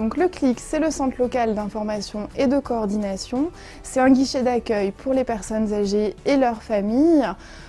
Donc le CLIC, c'est le centre local d'information et de coordination. C'est un guichet d'accueil pour les personnes âgées et leurs familles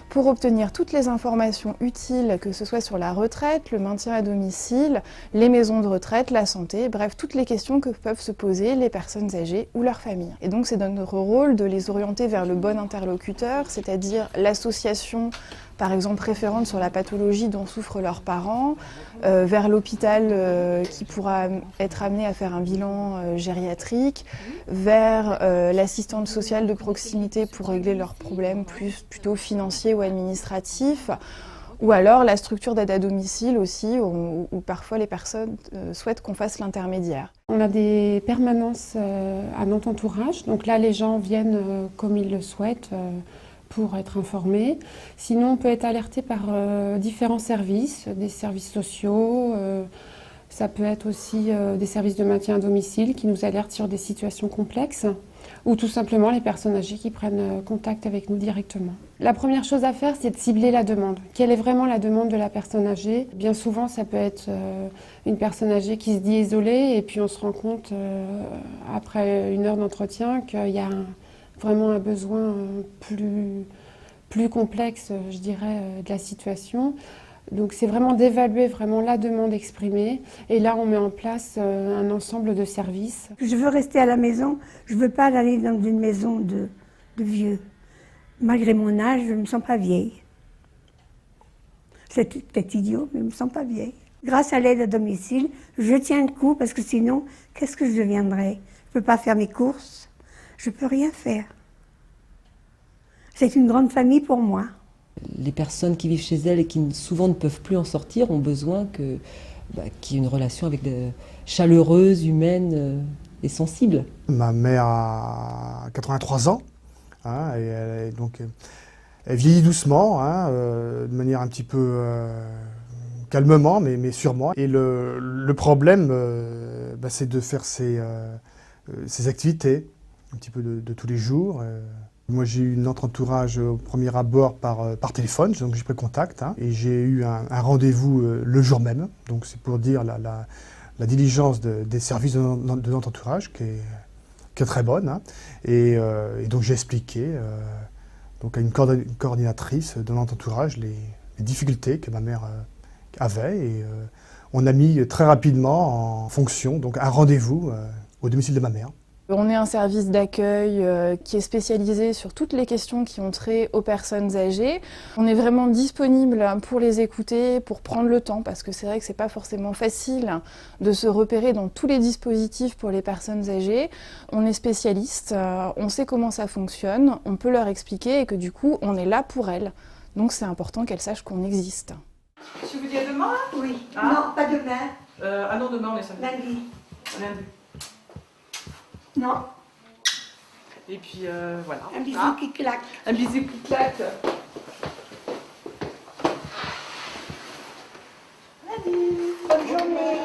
pour obtenir toutes les informations utiles, que ce soit sur la retraite, le maintien à domicile, les maisons de retraite, la santé, bref, toutes les questions que peuvent se poser les personnes âgées ou leurs familles. Et donc c'est notre rôle de les orienter vers le bon interlocuteur, c'est-à-dire l'association par exemple référente sur la pathologie dont souffrent leurs parents, vers l'hôpital qui pourra être amené à faire un bilan gériatrique, vers l'assistante sociale de proximité pour régler leurs problèmes plutôt financiers ou administratifs, ou alors la structure d'aide à domicile aussi, où parfois les personnes souhaitent qu'on fasse l'intermédiaire. On a des permanences à notre entourage, donc là les gens viennent comme ils le souhaitent, pour être informés. Sinon, on peut être alerté par différents services, des services sociaux, ça peut être aussi des services de maintien à domicile qui nous alertent sur des situations complexes, ou tout simplement les personnes âgées qui prennent contact avec nous directement. La première chose à faire, c'est de cibler la demande. Quelle est vraiment la demande de la personne âgée? Bien souvent, ça peut être une personne âgée qui se dit isolée, et puis on se rend compte, après une heure d'entretien, qu'il y a vraiment un besoin plus complexe, je dirais, de la situation. Donc c'est vraiment d'évaluer vraiment la demande exprimée, et là on met en place un ensemble de services. Je veux rester à la maison, je ne veux pas aller dans une maison de vieux. Malgré mon âge, je ne me sens pas vieille. C'est peut-être idiot, mais je ne me sens pas vieille. Grâce à l'aide à domicile, je tiens le coup, parce que sinon, qu'est-ce que je deviendrais? Je ne peux pas faire mes courses. Je ne peux rien faire. C'est une grande famille pour moi. Les personnes qui vivent chez elles et qui souvent ne peuvent plus en sortir ont besoin qu'il y ait une relation chaleureuse, humaine et sensible. Ma mère a 83 ans, hein, et elle vieillit doucement, hein, de manière un petit peu calmement, mais sûrement. Et le problème, c'est de faire ses activités, un petit peu de tous les jours. Moi, j'ai eu notre entourage au premier abord par téléphone, donc j'ai pris contact, hein, et j'ai eu un rendez-vous le jour même. Donc c'est pour dire la diligence des services de notre entourage qui est très bonne, hein. Et donc j'ai expliqué donc à une coordinatrice de notre entourage les difficultés que ma mère avait, et on a mis très rapidement en fonction donc un rendez-vous au domicile de ma mère. On est un service d'accueil qui est spécialisé sur toutes les questions qui ont trait aux personnes âgées. On est vraiment disponible pour les écouter, pour prendre le temps, parce que c'est vrai que c'est pas forcément facile de se repérer dans tous les dispositifs pour les personnes âgées. On est spécialiste, on sait comment ça fonctionne, on peut leur expliquer, et que du coup on est là pour elles. Donc c'est important qu'elles sachent qu'on existe. Je vous dis à demain? Oui. Ah. Non, pas demain. Ah non, demain on est samedi. Lundi. Lundi. Non. Et puis voilà. Un bisou qui claque. Un bisou qui claque. Lundi. Bonne journée.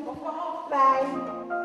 Au revoir. Bye.